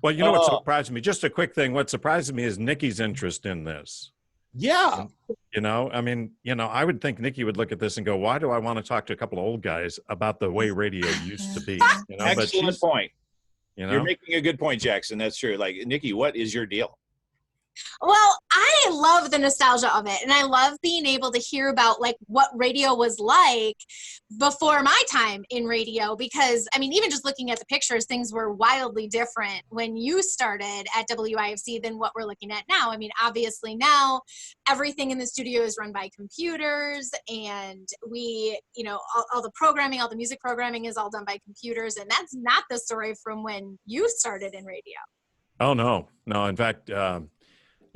Well, you know what surprised me? Just a quick thing. What surprised me is Nikki's interest in this. Yeah. You know, I mean, you know, I would think Nikki would look at this and go, why do I want to talk to a couple of old guys about the way radio used to be? You know, Excellent point. You know? You're making a good point, Jackson. That's true. Like, Nikki, what is your deal? Well, I love the nostalgia of it, and I love being able to hear about like what radio was like before my time in radio, because I mean, even just looking at the pictures, things were wildly different when you started at WIFC than what we're looking at now. I mean, obviously now everything in the studio is run by computers, and we, you know, all the programming, all the music programming is all done by computers, and that's not the story from when you started in radio. Oh, no. In fact,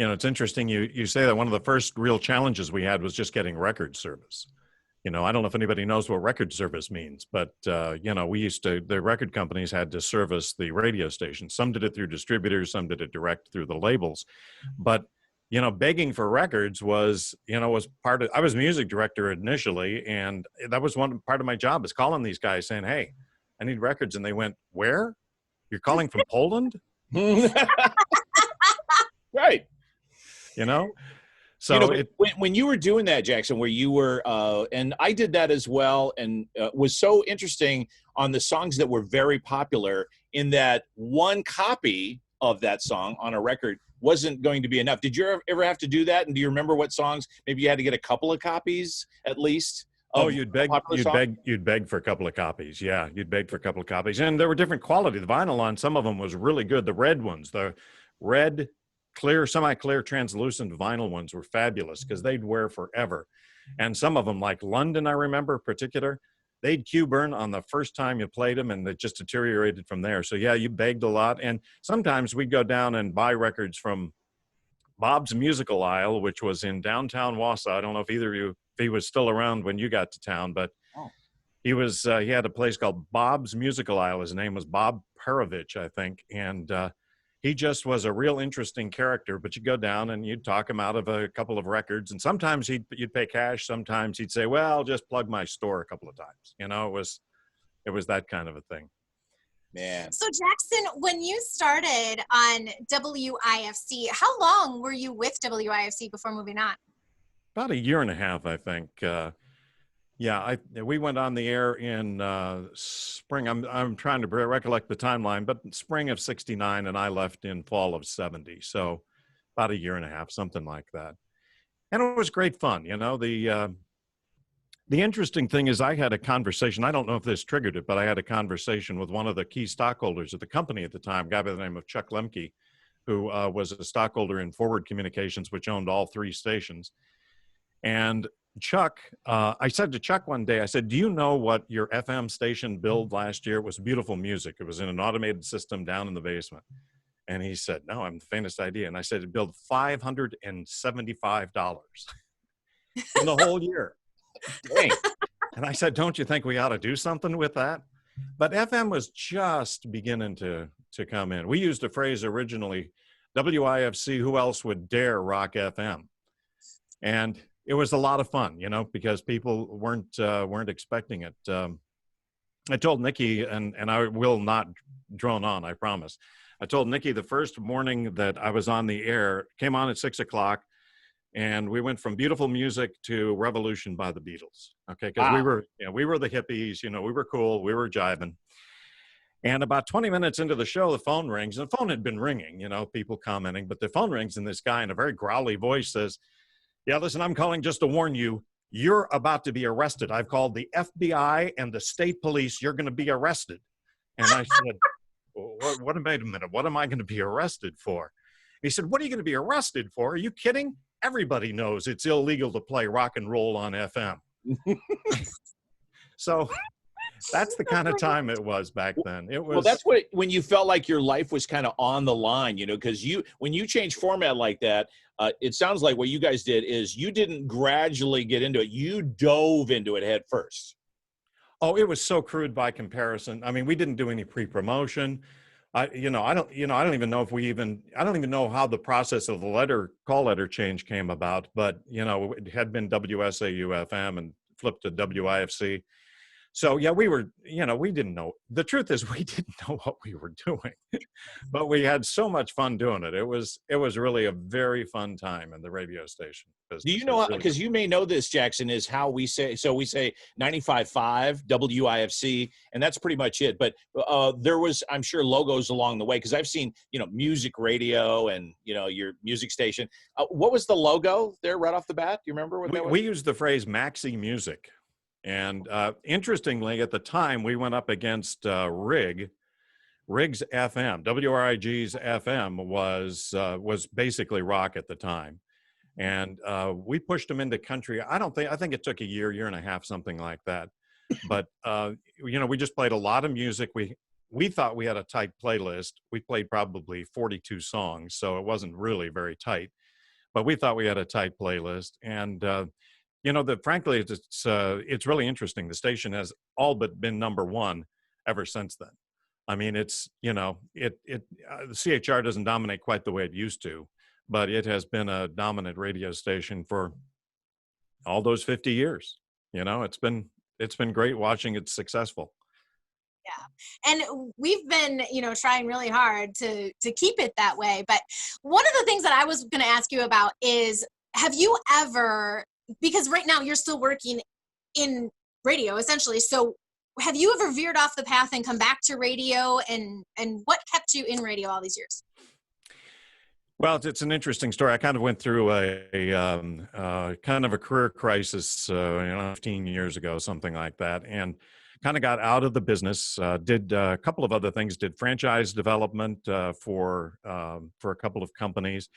you know, it's interesting you say that one of the first real challenges we had was just getting record service. You know, I don't know if anybody knows what record service means, but, you know, the record companies had to service the radio station. Some did it through distributors, some did it direct through the labels. But, you know, begging for records was part of, I was music director initially, and that was one part of my job, is calling these guys saying, hey, I need records. And they went, where? You're calling from Poland? Right. You know, so you know, when you were doing that, Jackson, where you were, and I did that as well, and was so interesting on the songs that were very popular, in that one copy of that song on a record wasn't going to be enough. Did you ever have to do that? And do you remember what songs maybe you had to get a couple of copies at least? You'd beg for a couple of copies. Yeah, you'd beg for a couple of copies, and there were different quality. The vinyl on some of them was really good. The red ones, the red, clear, semi-clear, translucent vinyl ones were fabulous because they'd wear forever. And some of them, like London, I remember in particular, they'd Q-burn on the first time you played them, and they just deteriorated from there. So yeah, you begged a lot. And sometimes we'd go down and buy records from Bob's Musical Aisle, which was in downtown Wausau. I don't know if either of you, if he was still around when you got to town, but he had a place called Bob's Musical Aisle. His name was Bob Perovich, I think. And he just was a real interesting character, but you go down and you'd talk him out of a couple of records. And sometimes you'd pay cash. Sometimes he'd say, well, I'll just plug my store a couple of times. You know, it was that kind of a thing. Man. So Jackson, when you started on WIFC, how long were you with WIFC before moving on? About a year and a half, I think. We went on the air in spring. I'm trying to recollect the timeline, but spring of '69, and I left in fall of '70. So about a year and a half, something like that. And it was great fun. You know, the interesting thing is I had a conversation. I don't know if this triggered it, but I had a conversation with one of the key stockholders of the company at the time, a guy by the name of Chuck Lemke, who was a stockholder in Forward Communications, which owned all three stations. And Chuck, I said to Chuck one day, I said, do you know what your FM station billed last year? It was beautiful music. It was in an automated system down in the basement. And he said, no, I haven't the faintest idea. And I said, it billed $575 in the whole year. Dang. And I said, don't you think we ought to do something with that? But FM was just beginning to come in. We used a phrase originally, WIFC, who else would dare rock FM? And it was a lot of fun, you know, because people weren't expecting it. I told Nikki, and I will not drone on, I promise. I told Nikki the first morning that I was on the air, came on at 6 o'clock, and we went from beautiful music to Revolution by the Beatles. Okay, because we were the hippies, you know, we were cool, we were jiving. And about 20 minutes into the show, the phone rings, and the phone had been ringing, you know, people commenting, but the phone rings, and this guy in a very growly voice says, yeah, listen, I'm calling just to warn you, you're about to be arrested. I've called the FBI and the state police. You're going to be arrested. And I said, wait a minute, what am I going to be arrested for? He said, what are you going to be arrested for? Are you kidding? Everybody knows it's illegal to play rock and roll on FM. So that's the kind of time it was back then. It was. Well, that's when you felt like your life was kind of on the line, you know, because when you change format like that, it sounds like what you guys did is you didn't gradually get into it. You dove into it head first. Oh, it was so crude by comparison. I mean, we didn't do any pre-promotion. I don't even know I don't even know how the process of the call letter change came about, but, you know, it had been WSAU FM and flipped to WIFC. So yeah, we were, we didn't know. The truth is we didn't know what we were doing, but we had so much fun doing it. It was really a very fun time in the radio station business. Do you It know, was really because good. you may know this, Jackson, is how we say, so we say 95.5 WIFC, and that's pretty much it. But there was, I'm sure, logos along the way, because I've seen, music radio and, your music station. What was the logo there right off the bat? Do you remember what that was? We used the phrase Maxi Music. And interestingly, at the time, we went up against Rig's FM. WRIG's FM was basically rock at the time. And we pushed them into country. I think it took a year and a half, something like that. But, we just played a lot of music. We thought we had a tight playlist. We played probably 42 songs, so it wasn't really very tight. But we thought we had a tight playlist. And, frankly, it's really interesting. The station has all but been number one ever since then. I mean, it's, the CHR doesn't dominate quite the way it used to, but it has been a dominant radio station for all those 50 years. It's been great watching it successful. Yeah. And we've been, trying really hard to keep it that way. But one of the things that I was going to ask you about is, have you ever, because right now you're still working in radio essentially, so have you ever veered off the path and come back to radio, and what kept you in radio all these years? Well, it's an interesting story. I kind of went through a kind of a career crisis 15 years ago, something like that, and kind of got out of the business, did a couple of other things, did franchise development for a couple of companies.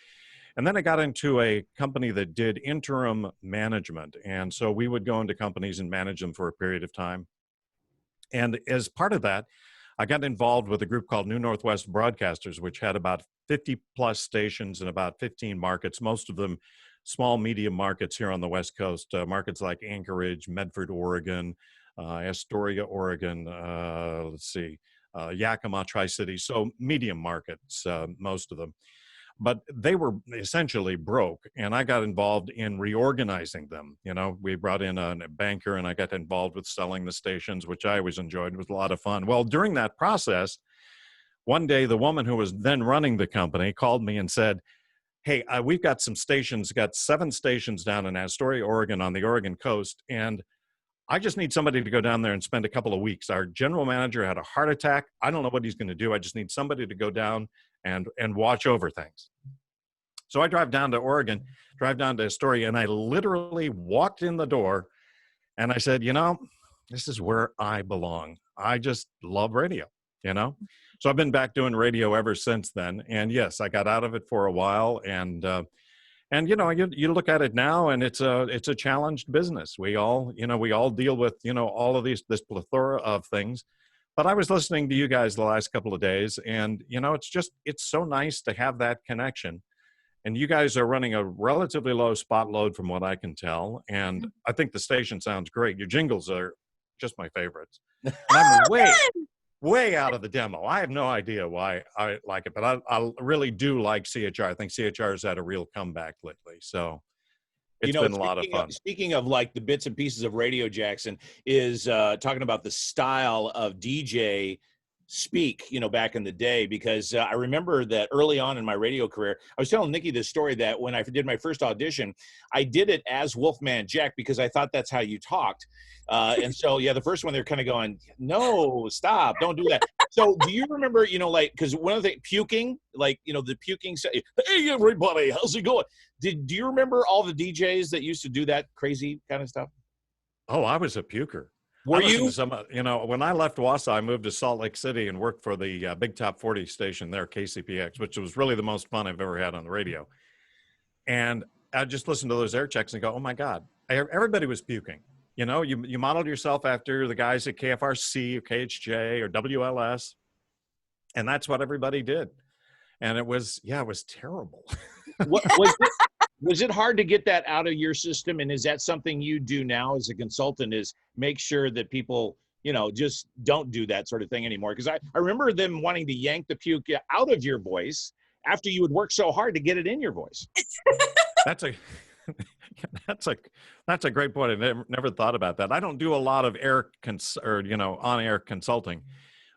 And then I got into a company that did interim management. And so we would go into companies and manage them for a period of time. And as part of that, I got involved with a group called New Northwest Broadcasters, which had about 50 plus stations in about 15 markets, most of them small, medium markets here on the West Coast, markets like Anchorage, Medford, Oregon, Astoria, Oregon, Yakima, Tri-City. So medium markets, most of them. But they were essentially broke, and I got involved in reorganizing them. We brought in a banker, and I got involved with selling the stations, which I always enjoyed. It was a lot of fun. Well, during that process, one day the woman who was then running the company called me and said, hey, we've got some stations, got 7 stations down in Astoria, Oregon, on the Oregon coast, and I just need somebody to go down there and spend a couple of weeks. Our general manager had a heart attack. I don't know what he's going to do. I just need somebody to go down and watch over things. So I drive down to Oregon, drive down to Astoria, and I literally walked in the door and I said, this is where I belong. I just love radio, So I've been back doing radio ever since then. And yes, I got out of it for a while, and you look at it now, and it's a challenged business. We all deal with, all of this plethora of things. But I was listening to you guys the last couple of days, and, it's so nice to have that connection. And you guys are running a relatively low spot load from what I can tell. And I think the station sounds great. Your jingles are just my favorites. And I'm way out of the demo. I have no idea why I like it, but I really do like CHR. I think CHR has had a real comeback lately. So it's been a lot of fun. Speaking of like the bits and pieces of radio, Jackson, is talking about the style of DJ speak, back in the day, because I remember that early on in my radio career, I was telling Nikki this story that when I did my first audition, I did it as Wolfman Jack because I thought that's how you talked. And so, the first one, they're kind of going, no, stop, don't do that. So do you remember, because one of the puking, the puking, hey, everybody, how's it going? Do you remember all the DJs that used to do that crazy kind of stuff? Oh, I was a puker. Were you? When I left Wausau, I moved to Salt Lake City and worked for the Big Top 40 station there, KCPX, which was really the most fun I've ever had on the radio. And I just listened to those air checks and go, oh my God, everybody was puking. You modeled yourself after the guys at KFRC or KHJ or WLS, and that's what everybody did. And it was terrible. What was it hard to get that out of your system? And is that something you do now as a consultant, is make sure that people, just don't do that sort of thing anymore? Because I remember them wanting to yank the puke out of your voice after you would work so hard to get it in your voice. That's That's a great point. I never thought about that. I don't do a lot of on-air consulting,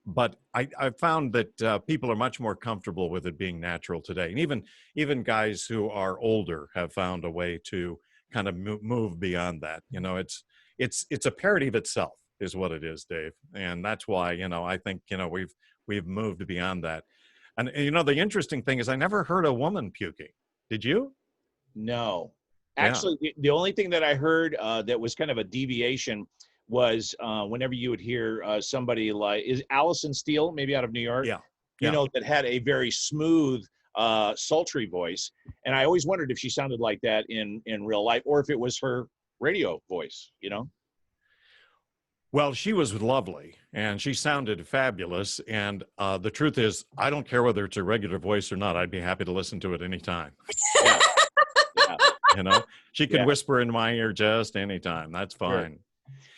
but I've found that people are much more comfortable with it being natural today. And even guys who are older have found a way to kind of move beyond that. It's a parody of itself is what it is, Dave. And that's why, I think, we've moved beyond that. And the interesting thing is I never heard a woman puking. Did you? No. Yeah. Actually, the only thing that I heard that was kind of a deviation was whenever you would hear somebody like, is Allison Steele, maybe out of New York? Yeah. That had a very smooth, sultry voice. And I always wondered if she sounded like that in real life or if it was her radio voice, Well, she was lovely and she sounded fabulous. And the truth is, I don't care whether it's a regular voice or not. I'd be happy to listen to it anytime. Yeah. She could whisper in my ear just anytime. That's fine. Sure.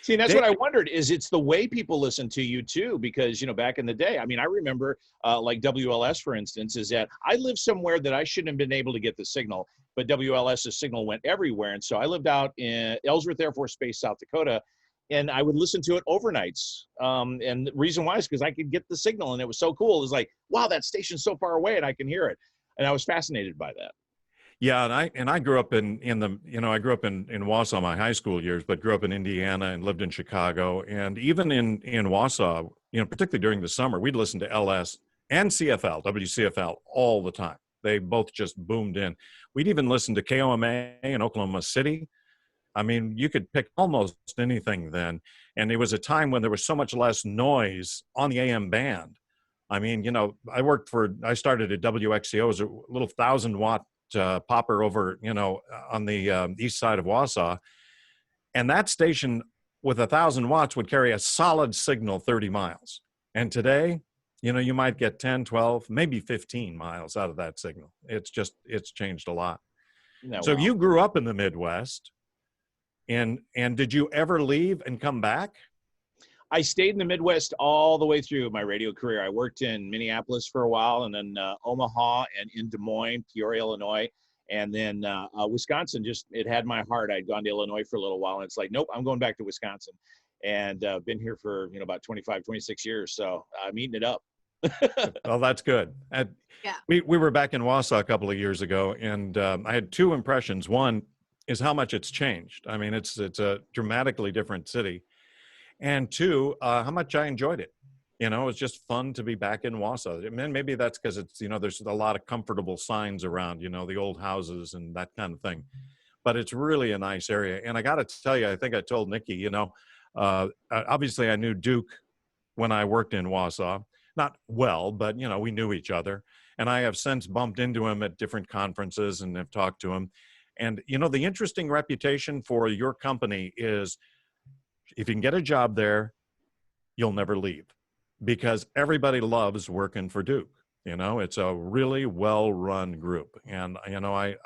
See, that's what I wondered is it's the way people listen to you too, because, back in the day, I remember like WLS, for instance, is that I lived somewhere that I shouldn't have been able to get the signal, but WLS's signal went everywhere. And so I lived out in Ellsworth Air Force Base, South Dakota, and I would listen to it overnights. And the reason why is because I could get the signal and it was so cool. It was like, wow, that station's so far away and I can hear it. And I was fascinated by that. Yeah, and I grew up in Wausau my high school years, but grew up in Indiana and lived in Chicago. And even in Wausau, particularly during the summer, we'd listen to LS and CFL, WCFL all the time. They both just boomed in. We'd even listen to KOMA in Oklahoma City. You could pick almost anything then. And it was a time when there was so much less noise on the AM band. I started at WXCO as a little 1,000-watt popper over, on the east side of Wausau. And that station with 1,000 watts would carry a solid signal 30 miles. And today, you might get 10, 12, maybe 15 miles out of that signal. It's changed a lot. So wow. You grew up in the Midwest. And did you ever leave and come back? I stayed in the Midwest all the way through my radio career. I worked in Minneapolis for a while, and then Omaha and in Des Moines, Peoria, Illinois, and then Wisconsin. It had my heart. I'd gone to Illinois for a little while, and it's like, nope, I'm going back to Wisconsin. And been here for about 25, 26 years. So I'm eating it up. Well, that's good. We were back in Wausau a couple of years ago, and I had two impressions. One is how much it's changed. It's a dramatically different city. And two, how much I enjoyed it. It was just fun to be back in Wausau. Maybe that's because it's, there's a lot of comfortable signs around, the old houses and that kind of thing. But it's really a nice area. And I got to tell you, I think I told Nikki, obviously I knew Duke when I worked in Wausau. Not well, but, we knew each other. And I have since bumped into him at different conferences and have talked to him. And, the interesting reputation for your company is if you can get a job there, you'll never leave because everybody loves working for Duke. It's a really well-run group. And, and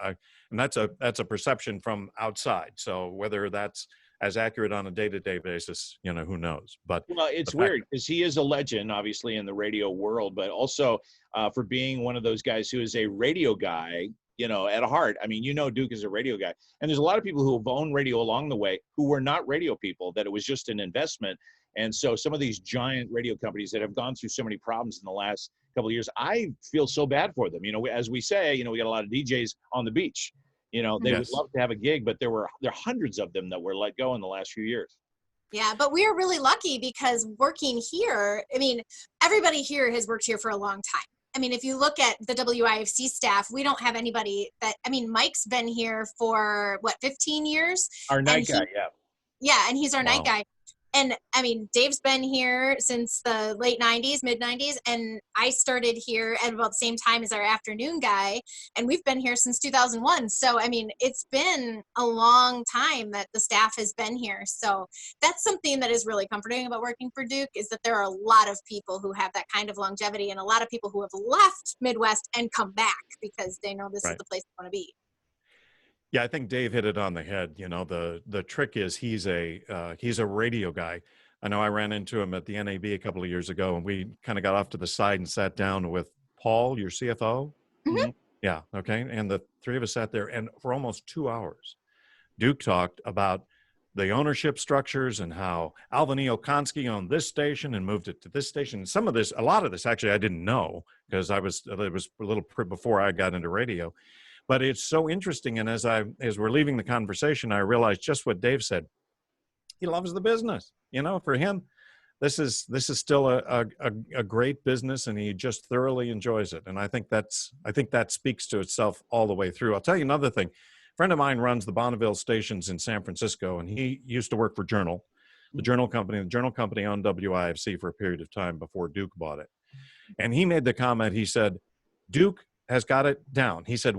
that's a perception from outside. So whether that's as accurate on a day-to-day basis, who knows? But it's weird because he is a legend, obviously, in the radio world, but also for being one of those guys who is a radio guy, at heart. Duke is a radio guy. And there's a lot of people who have owned radio along the way who were not radio people, that it was just an investment. And so some of these giant radio companies that have gone through so many problems in the last couple of years, I feel so bad for them. As we say, we got a lot of DJs on the beach. They would love to have a gig, but there are hundreds of them that were let go in the last few years. Yeah, but we are really lucky because working here, everybody here has worked here for a long time. If you look at the WIFC staff, we don't have anybody that, Mike's been here for 15 years? Our night guy, yeah. Yeah, and he's our Wow. night guy. And Dave's been here since the late 90s, mid 90s. And I started here at about the same time as our afternoon guy. And we've been here since 2001. So, it's been a long time that the staff has been here. So that's something that is really comforting about working for Duke is that there are a lot of people who have that kind of longevity and a lot of people who have left Midwest and come back because they know this is the place they want to be. Yeah, I think Dave hit it on the head. The trick is he's a radio guy. I know I ran into him at the NAB a couple of years ago, and we kind of got off to the side and sat down with Paul, your CFO. Mm-hmm. Yeah, okay. And the three of us sat there and for almost 2 hours Duke talked about the ownership structures and how Alvin E. Okonski owned this station and moved it to this station. Some of this, a lot of this, actually, I didn't know because it was a little before I got into radio. But it's so interesting. And as we're leaving the conversation, I realized just what Dave said. He loves the business. You know, for him, this is still a great business, and he just thoroughly enjoys it. And I think that speaks to itself all the way through. I'll tell you another thing. A friend of mine runs the Bonneville stations in San Francisco, and he used to work for Journal, the Journal Company. The Journal Company owned WIFC for a period of time before Duke bought it. And he made the comment, he said, Duke has got it down. He said,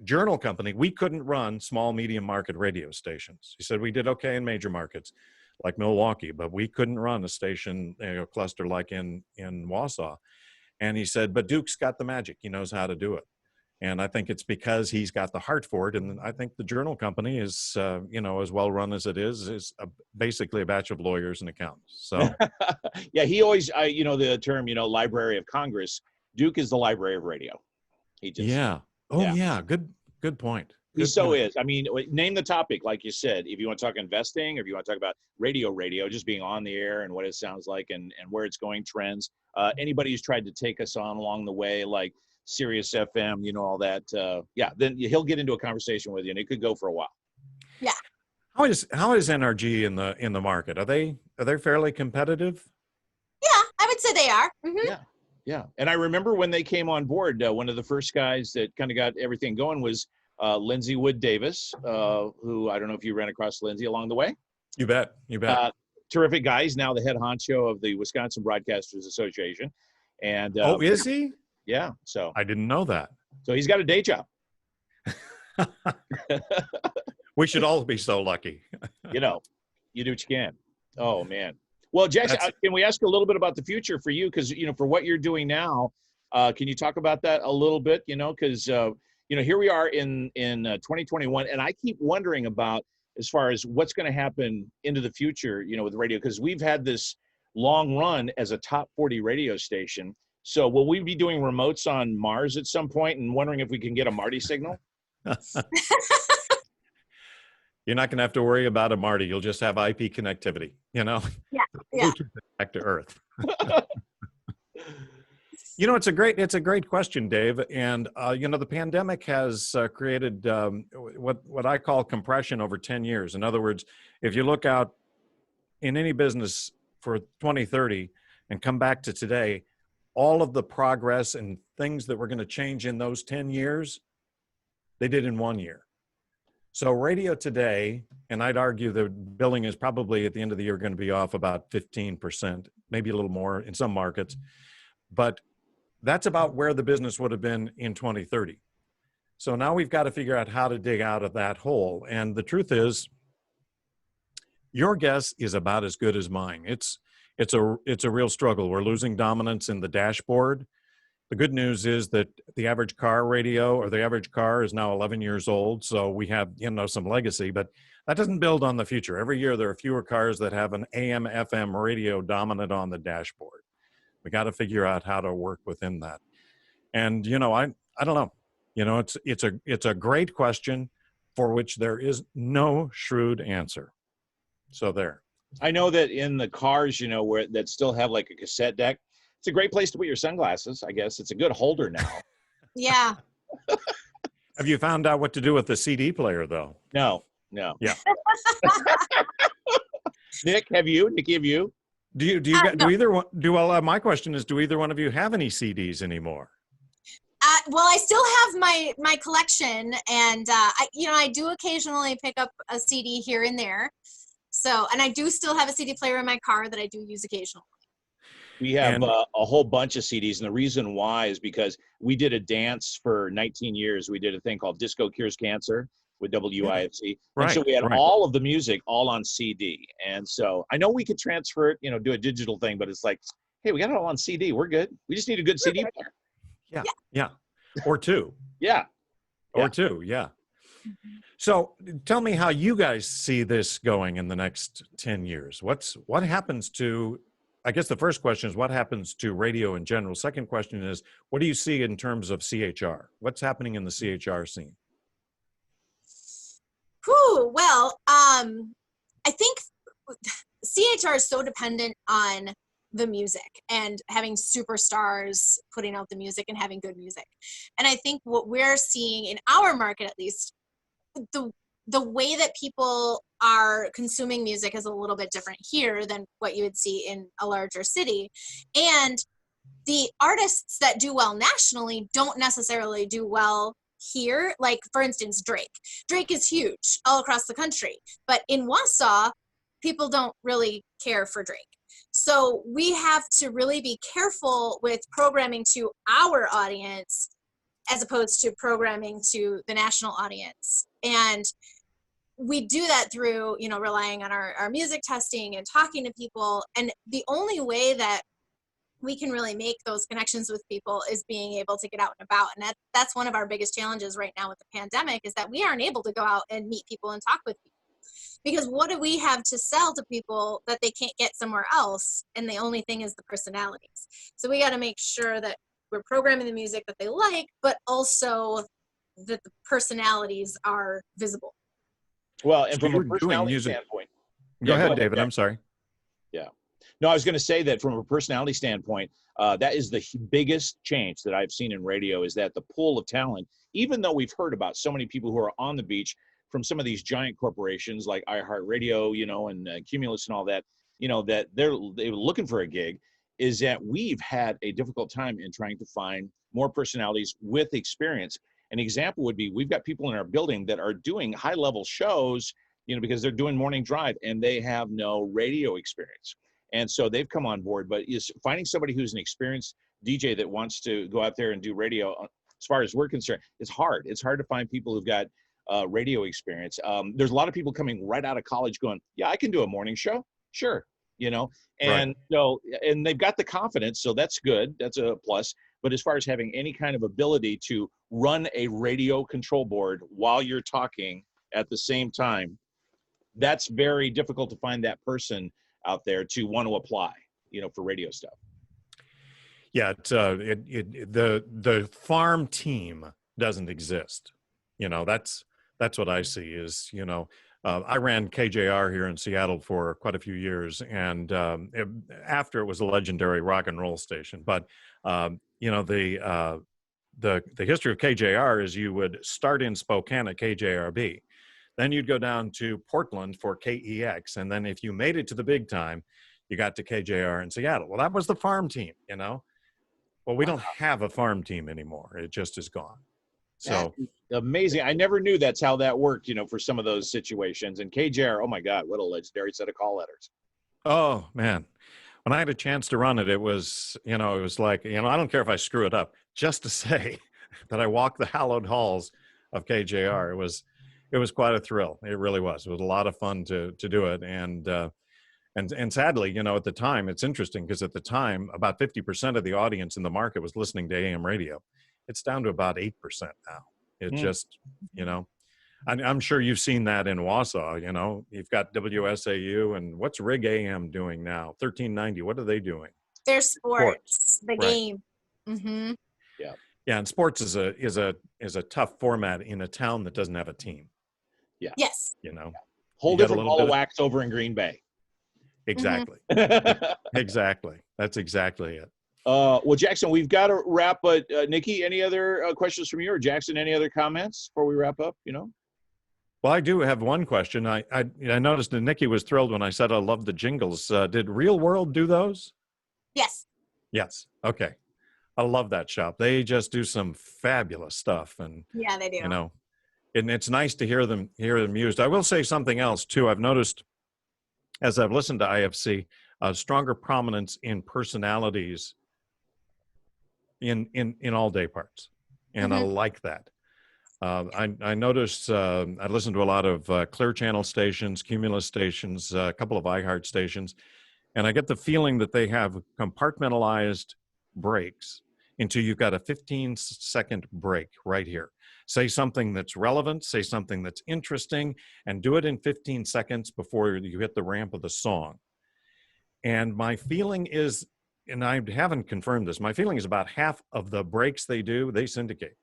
Journal Company, we couldn't run small, medium market radio stations. He said, we did okay in major markets like Milwaukee, but we couldn't run a station, cluster like in Wausau. And he said, but Duke's got the magic. He knows how to do it. And I think it's because he's got the heart for it. And I think the Journal Company is, as well run as it is basically a batch of lawyers and accountants. So, yeah, he always, the term, Library of Congress. Duke is the Library of Radio. Yeah. Good point. He so is. I mean, name the topic, like you said. If you want to talk investing, or if you want to talk about radio, just being on the air and what it sounds like and where it's going, trends. Anybody who's tried to take us on along the way, like Sirius FM, all that. Then he'll get into a conversation with you, and it could go for a while. Yeah. How is NRG in the market? Are they fairly competitive? Yeah, I would say they are. Mm-hmm. Yeah. And I remember when they came on board, one of the first guys that kind of got everything going was Lindsay Wood Davis, who I don't know if you ran across Lindsay along the way. You bet. Terrific guy. He's now the head honcho of the Wisconsin Broadcasters Association. And is he? Yeah. So I didn't know that. So he's got a day job. We should all be so lucky. You do what you can. Oh man. Well, Jackson, can we ask a little bit about the future for you? Because for what you're doing now, can you talk about that a little bit? Because here we are in 2021, and I keep wondering about as far as what's going to happen into the future, with radio, because we've had this long run as a top 40 radio station. So will we be doing remotes on Mars at some point and wondering if we can get a Marty signal? You're not going to have to worry about a Marty. You'll just have IP connectivity, Yeah. Back to Earth. It's a great question, Dave. And, the pandemic has created what I call compression over 10 years. In other words, if you look out in any business for 2030 and come back to today, all of the progress and things that were going to change in those 10 years, they did in 1 year. So radio today, and I'd argue the billing is probably at the end of the year going to be off about 15%, maybe a little more in some markets. But that's about where the business would have been in 2030. So now we've got to figure out how to dig out of that hole. And the truth is, your guess is about as good as mine. It's a real struggle. We're losing dominance in the dashboard. The good news is that the average car radio or the average car is now 11 years old. So we have, some legacy, but that doesn't build on the future. Every year there are fewer cars that have an AM, FM radio dominant on the dashboard. We got to figure out how to work within that. And, I don't know, it's a great question for which there is no shrewd answer. So there. I know that in the cars, where that still have like a cassette deck, it's a great place to put your sunglasses, I guess. It's a good holder now. Yeah. Have you found out what to do with the CD player, though? No. Yeah. Nikki, have you? My question is, do either one of you have any CDs anymore? Well, I still have my collection, and I do occasionally pick up a CD here and there. So, and I do still have a CD player in my car that I do use occasionally. We have a whole bunch of CDs, and the reason why is because we did a dance for 19 years. We did a thing called Disco Cures Cancer with WIFC. Right, and so we had all of the music all on CD. And so I know we could transfer it, do a digital thing, but it's like, hey, we got it all on CD. We're good. We just need a good CD player. Yeah. Or two. Yeah. Or two, yeah. So tell me how you guys see this going in the next 10 years. What happens to, I guess the first question is, what happens to radio in general? Second question is, what do you see in terms of CHR? What's happening in the CHR scene? Whew, well, I think CHR is so dependent on the music and having superstars putting out the music and having good music. And I think what we're seeing in our market, at least, the way that people are consuming music is a little bit different here than what you would see in a larger city. And the artists that do well nationally don't necessarily do well here. Like, for instance, Drake is huge all across the country, but in Wausau, people don't really care for Drake. So we have to really be careful with programming to our audience as opposed to programming to the national audience. And we do that through, relying on our music testing and talking to people. And the only way that we can really make those connections with people is being able to get out and about. And that's one of our biggest challenges right now with the pandemic, is that we aren't able to go out and meet people and talk with people. Because what do we have to sell to people that they can't get somewhere else? And the only thing is the personalities. So we got to make sure that we're programming the music that they like, but also that the personalities are visible. Well, and So from a you're doing personality music. standpoint. Go ahead, David. I'm sorry. Yeah. No, I was going to say that from a personality standpoint, that is the biggest change that I've seen in radio, is that the pool of talent, even though we've heard about so many people who are on the beach from some of these giant corporations like iHeartRadio, and Cumulus and all that, that they're looking for a gig, is that we've had a difficult time in trying to find more personalities with experience. An example would be, we've got people in our building that are doing high-level shows, because they're doing morning drive and they have no radio experience. And so they've come on board, but is finding somebody who's an experienced DJ that wants to go out there and do radio, as far as we're concerned, it's hard. It's hard to find people who've got radio experience. There's a lot of people coming right out of college going, yeah, I can do a morning show. Sure. And Right. so, and they've got the confidence. So that's good. That's a plus. But as far as having any kind of ability to run a radio control board while you're talking at the same time, that's very difficult to find that person out there to want to apply, for radio stuff. Yeah, the farm team doesn't exist. That's what I see is, I ran KJR here in Seattle for quite a few years, and after it was a legendary rock and roll station. But the history of KJR is you would start in Spokane at KJRB, then you'd go down to Portland for KEX, and then if you made it to the big time, you got to KJR in Seattle. Well, that was the farm team, Well, we don't have a farm team anymore. It just is gone. So amazing. I never knew that's how that worked, for some of those situations. And KJR, oh my God, what a legendary set of call letters. Oh man, when I had a chance to run it, it was like, I don't care if I screw it up, just to say that I walked the hallowed halls of KJR. It was quite a thrill. It really was. It was a lot of fun to do it. And sadly, at the time, it's interesting because at the time, about 50% of the audience in the market was listening to AM radio. It's down to about 8% now. It just, I'm sure you've seen that in Wausau. You've got WSAU, and what's Rig AM doing now? 1390. What are they doing? They're sports. The Right. game. Mm-hmm. Yeah. Yeah, and sports is a tough format in a town that doesn't have a team. Yeah. Yes. Whole You got a different little ball of bit of- wax over in Green Bay. Exactly. Exactly. That's exactly it. Well, Jackson, we've got to wrap, but Nikki, any other questions from you, or Jackson, any other comments before we wrap up? Well, I do have one question. I noticed that Nikki was thrilled when I said I love the jingles. Did Real World do those? Yes. Yes. Okay. I love that shop. They just do some fabulous stuff, and Yeah, they do. And it's nice to hear them used. I will say something else too. I've noticed as I've listened to IFC, stronger prominence in personalities in all day parts, and I like that. I noticed I listened to a lot of Clear Channel stations, Cumulus stations, a couple of iHeart stations, and I get the feeling that they have compartmentalized breaks into you've got a 15-second break right here. Say something that's relevant, say something that's interesting, and do it in 15 seconds before you hit the ramp of the song. And my feeling is, and I haven't confirmed this, my feeling is about half of the breaks they do, they syndicate.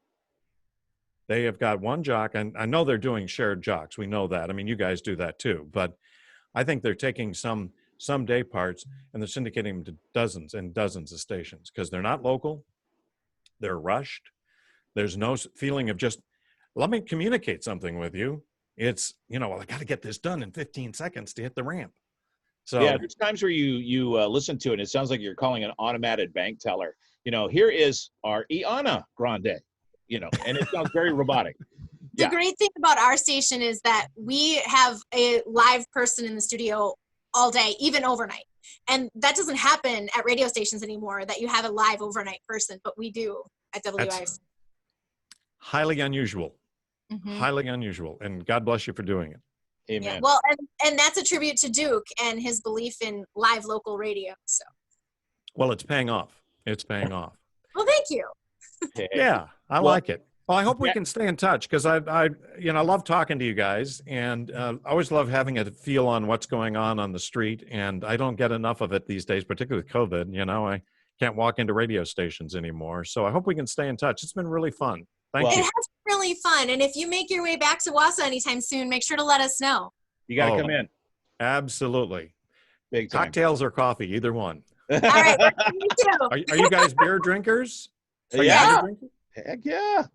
They have got one jock, and I know they're doing shared jocks. We know that. I mean, you guys do that too. But I think they're taking some day parts and they're syndicating them to dozens and dozens of stations because they're not local. They're rushed. There's no feeling of just, let me communicate something with you. It's, well, I got to get this done in 15 seconds to hit the ramp. So yeah, there's times where you listen to it and it sounds like you're calling an automated bank teller. Here is our Iana Grande, and it sounds very robotic. The great thing about our station is that we have a live person in the studio all day, even overnight. And that doesn't happen at radio stations anymore, that you have a live overnight person, but we do at WIFC. That's highly unusual. Mm-hmm. Highly unusual. And God bless you for doing it. Amen. Yeah, well, and that's a tribute to Duke and his belief in live local radio. So. Well, it's paying off. It's paying off. Well, thank you. Yeah, I like it. Well, I hope we can stay in touch because I love talking to you guys, and I always love having a feel on what's going on the street. And I don't get enough of it these days, particularly with COVID. I can't walk into radio stations anymore. So I hope we can stay in touch. It's been really fun. Thank you. It has been really fun. And if you make your way back to Wausau anytime soon, make sure to let us know. You got to come in. Absolutely. Big time. Cocktails or coffee, either one. All right. Me too. Are you guys beer drinkers? Yeah. Heck yeah.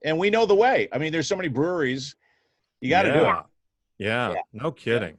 And we know the way. I mean, there's so many breweries. You got to do it. Yeah. No kidding.